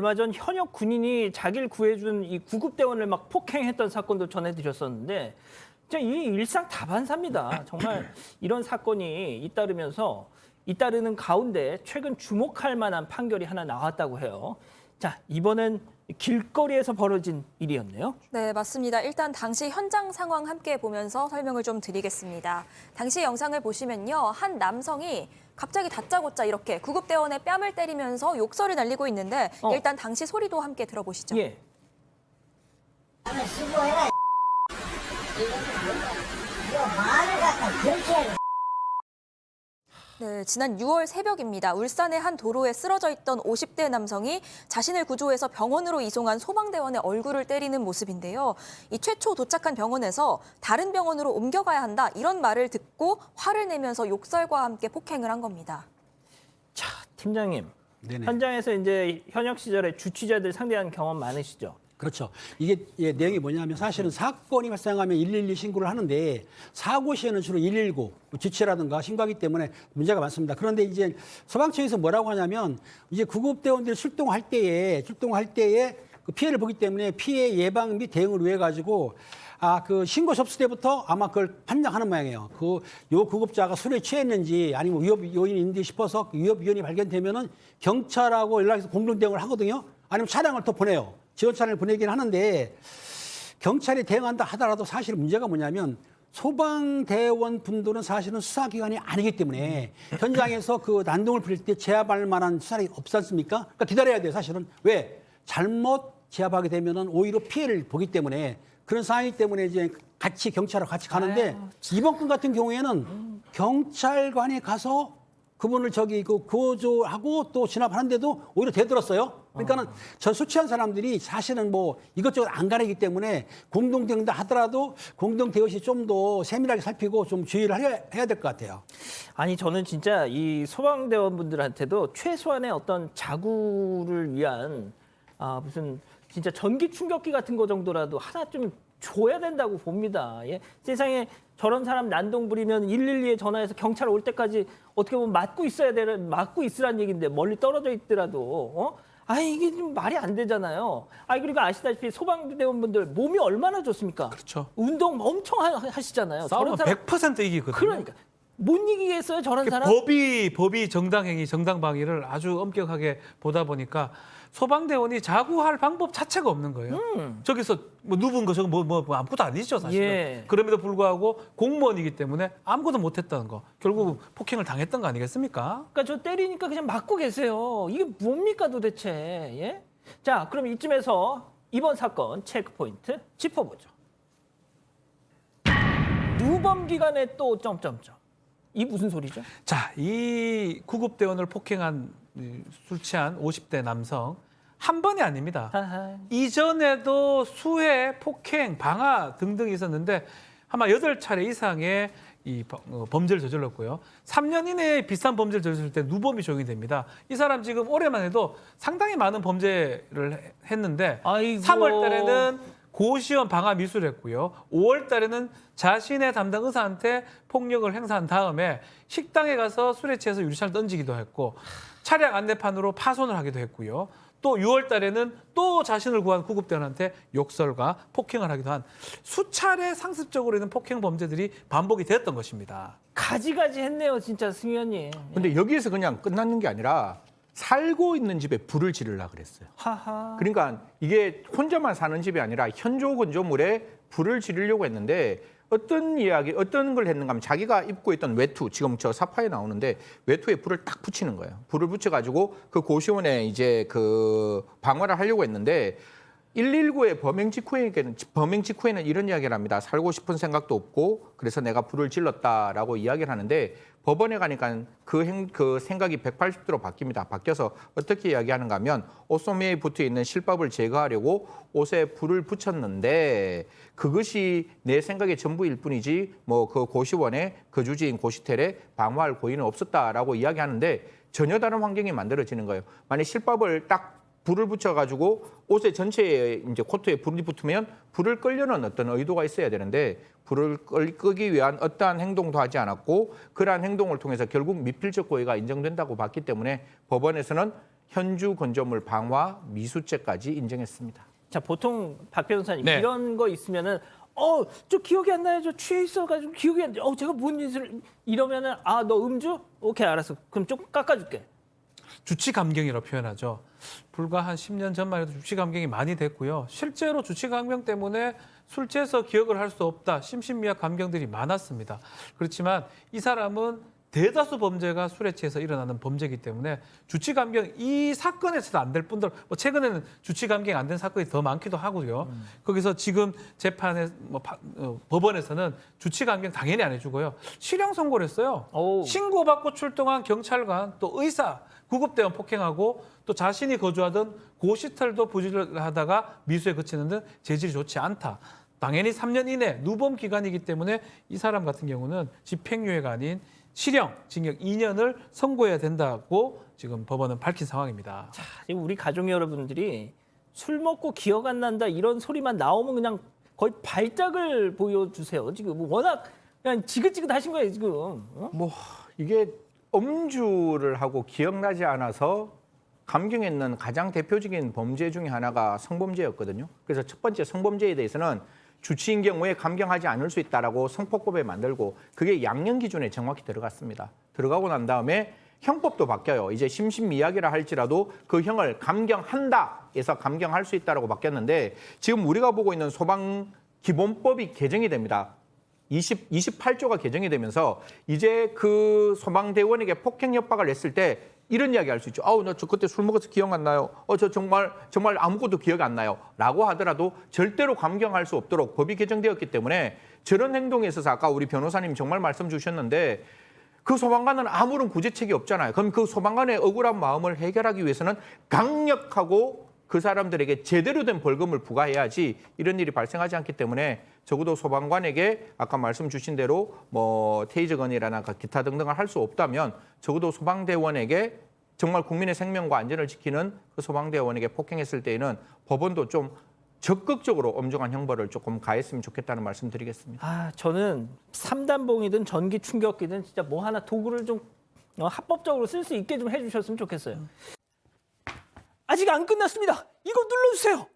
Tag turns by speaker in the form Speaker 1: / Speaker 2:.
Speaker 1: 얼마 전 현역 군인이 자기를 구해준 이 구급대원을 막 폭행했던 사건도 전해드렸었는데 진짜 이 일상 다반사입니다. 정말 이런 사건이 잇따르는 가운데 최근 주목할 만한 판결이 하나 나왔다고 해요. 자, 이번엔 길거리에서 벌어진 일이었네요.
Speaker 2: 네, 맞습니다. 일단 당시 현장 상황 함께 보면서 설명을 좀 드리겠습니다. 당시 영상을 보시면요. 한 남성이 갑자기 다짜고짜 이렇게 구급대원의 뺨을 때리면서 욕설을 날리고 있는데 일단 당시 소리도 함께 들어보시죠.
Speaker 1: 예.
Speaker 3: 수고해라. 이거 말을 갖다 그렇게
Speaker 2: 네, 지난 6월 새벽입니다. 울산의 한 도로에 쓰러져 있던 50대 남성이 자신을 구조해서 병원으로 이송한 소방대원의 얼굴을 때리는 모습인데요. 이 최초 도착한 병원에서 다른 병원으로 옮겨가야 한다 이런 말을 듣고 화를 내면서 욕설과 함께 폭행을 한 겁니다.
Speaker 1: 자, 팀장님.
Speaker 4: 네네.
Speaker 1: 현장에서 이제 현역 시절에 주치자들 상대한 경험 많으시죠?
Speaker 4: 그렇죠. 이게 내용이 뭐냐면 사실은 사건이 발생하면 112 신고를 하는데 사고 시에는 주로 119 지체라든가 신고하기 때문에 문제가 많습니다. 그런데 이제 소방청에서 뭐라고 하냐면 이제 구급대원들이 출동할 때에 그 피해를 보기 때문에 피해 예방 및 대응을 위해 가지고 그 신고 접수 때부터 아마 그걸 판정하는 모양이에요. 요 구급자가 술에 취했는지 아니면 위협 요인인지 싶어서 위협 요인이 발견되면은 경찰하고 연락해서 공동 대응을 하거든요. 아니면 차량을 또 보내요. 지원차를 보내긴 하는데 경찰이 대응한다 하더라도 사실 문제가 뭐냐면 소방대원 분들은 사실은 수사기관이 아니기 때문에 현장에서 그 난동을 부릴 때 제압할 만한 수사력이 없지 않습니까? 그러니까 기다려야 돼요, 사실은. 왜? 잘못 제압하게 되면은 오히려 피해를 보기 때문에 그런 상황이기 때문에 이제 같이 경찰하고 같이 가는데 이번 건 같은 경우에는 경찰관이 가서 그분을 구조하고 또 진압하는데도 오히려 대들었어요. 그러니까는 저 수취한 사람들이 사실은 뭐 이것저것 안 가리기 때문에 공동대응다 하더라도 공동대응시 좀 더 세밀하게 살피고 좀 주의를 해야 될 것 같아요.
Speaker 1: 아니 저는 진짜 이 소방대원분들한테도 최소한의 어떤 자구를 위한 무슨 진짜 전기 충격기 같은 거 정도라도 하나 좀 줘야 된다고 봅니다. 예? 세상에 저런 사람 난동 부리면 112에 전화해서 경찰 올 때까지 어떻게 보면 막고 있으란 얘기인데 멀리 떨어져 있더라도 이게 좀 말이 안 되잖아요. 그리고 아시다시피 소방대원분들 몸이 얼마나 좋습니까?
Speaker 5: 그렇죠.
Speaker 1: 운동 엄청 하시잖아요.
Speaker 5: 싸우면
Speaker 1: 저런 사람
Speaker 5: 100% 이기거든요.
Speaker 1: 그러니까 못 이기겠어요, 저런 사람?
Speaker 5: 법이 정당행위, 정당방위를 아주 엄격하게 보다 보니까 소방대원이 자구할 방법 자체가 없는 거예요. 저기서 뭐 누군 거 저거 뭐 아무것도 아니죠, 사실은.
Speaker 1: 예.
Speaker 5: 그럼에도 불구하고 공무원이기 때문에 아무것도 못했다는 거. 결국 폭행을 당했던 거 아니겠습니까?
Speaker 1: 그러니까 저 때리니까 그냥 맞고 계세요. 이게 뭡니까 도대체? 예? 자, 그럼 이쯤에서 이번 사건 체크포인트 짚어보죠. 누범 기간에 또 점점점. 이 무슨 소리죠?
Speaker 5: 자, 이 구급대원을 폭행한 술 취한 50대 남성 한 번이 아닙니다. 이전에도 수해, 폭행, 방화 등등 있었는데 아마 8차례 이상의 이 범죄를 저질렀고요. 3년 이내에 비슷한 범죄를 저질렀을 때 누범이 적용이 됩니다. 이 사람 지금 올해만 해도 상당히 많은 범죄를 했는데
Speaker 1: 아이고.
Speaker 5: 3월 달에는 고시원 방화 미수를 했고요. 5월 달에는 자신의 담당 의사한테 폭력을 행사한 다음에 식당에 가서 술에 취해서 유리창을 던지기도 했고 차량 안내판으로 파손을 하기도 했고요. 또 6월 달에는 또 자신을 구한 구급대원한테 욕설과 폭행을 하기도 한 수차례 상습적으로 있는 폭행 범죄들이 반복이 되었던 것입니다.
Speaker 1: 가지가지 했네요, 진짜 승 의원님.
Speaker 6: 근데 여기에서 그냥 끝나는 게 아니라 살고 있는 집에 불을 지르려고 그랬어요.
Speaker 1: 하하.
Speaker 6: 그러니까 이게 혼자만 사는 집이 아니라 현조 건조물에 불을 지르려고 했는데 어떤 걸 했는가 하면 자기가 입고 있던 외투, 지금 저 사파에 나오는데 외투에 불을 딱 붙이는 거예요. 불을 붙여가지고 그 고시원에 이제 그 방화를 하려고 했는데 119의 범행 직후에는 이런 이야기를 합니다. 살고 싶은 생각도 없고 그래서 내가 불을 질렀다라고 이야기를 하는데 법원에 가니까 그 생각이 180도로 바뀝니다. 바뀌어서 어떻게 이야기하는가 하면 옷소매에 붙어 있는 실밥을 제거하려고 옷에 불을 붙였는데 그것이 내 생각의 전부일 뿐이지 뭐 그 고시원에 거주지인 고시텔에 방화할 고의는 없었다라고 이야기하는데 전혀 다른 환경이 만들어지는 거예요. 만약 실밥을 딱 불을 붙여가지고 옷의 전체에 이제 코트에 불이 붙으면 불을 끌려는 어떤 의도가 있어야 되는데 불을 끄기 위한 어떠한 행동도 하지 않았고 그러한 행동을 통해서 결국 미필적 고의가 인정된다고 봤기 때문에 법원에서는 현주 건조물 방화 미수죄까지 인정했습니다.
Speaker 1: 자, 보통 박 변호사님
Speaker 5: 네.
Speaker 1: 이런 거 있으면은 저 기억이 안 나요. 저 취해 있어가지고 기억이 안 나. 제가 뭔 짓을 이러면은 너 음주? 오케이, 알았어. 그럼 좀 깎아줄게.
Speaker 5: 주치감경이라고 표현하죠. 불과 한 10년 전만 해도 주치감경이 많이 됐고요. 실제로 주치감경 때문에 술 취해서 기억을 할 수 없다. 심신미약 감경들이 많았습니다. 그렇지만 이 사람은 대다수 범죄가 술에 취해서 일어나는 범죄이기 때문에 주치감경 이 사건에서도 안 될 뿐더러 최근에는 주치감경이 안 된 사건이 더 많기도 하고요. 거기서 지금 재판에 법원에서는 주치감경 당연히 안 해주고요. 실형 선고를 했어요.
Speaker 1: 오.
Speaker 5: 신고받고 출동한 경찰관 또 의사 구급대원 폭행하고 또 자신이 거주하던 고시텔도 부지를 하다가 미수에 그치는 등 재질이 좋지 않다. 당연히 3년 이내 누범 기간이기 때문에 이 사람 같은 경우는 집행유예가 아닌 실형, 징역 2년을 선고해야 된다고 지금 법원은 밝힌 상황입니다.
Speaker 1: 지금 우리 가족 여러분들이 술 먹고 기억 안 난다 이런 소리만 나오면 그냥 거의 발작을 보여주세요. 지금 워낙 그냥 지긋지긋하신 거예요 지금.
Speaker 6: 뭐 이게 음주를 하고 기억나지 않아서 감경했는 가장 대표적인 범죄 중에 하나가 성범죄였거든요. 그래서 첫 번째 성범죄에 대해서는 주치인 경우에 감경하지 않을 수 있다라고 성폭법에 만들고 그게 양형 기준에 정확히 들어갔습니다. 들어가고 난 다음에 형법도 바뀌어요. 이제 심신미약이라 할지라도 그 형을 감경한다 해서 감경할 수 있다라고 바뀌었는데 지금 우리가 보고 있는 소방기본법이 개정이 됩니다. 28조가 개정이 되면서 이제 그 소방대원에게 폭행 협박을 했을 때 이런 이야기 할 수 있죠. 나 저 그때 술 먹어서 기억 안 나요. 저 정말 아무것도 기억 안 나요. 라고 하더라도 절대로 감경할 수 없도록 법이 개정되었기 때문에 저런 행동에 있어서 아까 우리 변호사님 정말 말씀 주셨는데 그 소방관은 아무런 구제책이 없잖아요. 그럼 그 소방관의 억울한 마음을 해결하기 위해서는 강력하고 그 사람들에게 제대로 된 벌금을 부과해야지 이런 일이 발생하지 않기 때문에 적어도 소방관에게 아까 말씀 주신 대로 뭐 테이저건이라나 기타 등등을 할 수 없다면 적어도 소방대원에게 정말 국민의 생명과 안전을 지키는 그 소방대원에게 폭행했을 때에는 법원도 좀 적극적으로 엄중한 형벌을 조금 가했으면 좋겠다는 말씀 드리겠습니다.
Speaker 1: 저는 3단봉이든 전기 충격기든 진짜 뭐 하나 도구를 좀 합법적으로 쓸 수 있게 좀 해주셨으면 좋겠어요. 아직 안 끝났습니다. 이거 눌러주세요.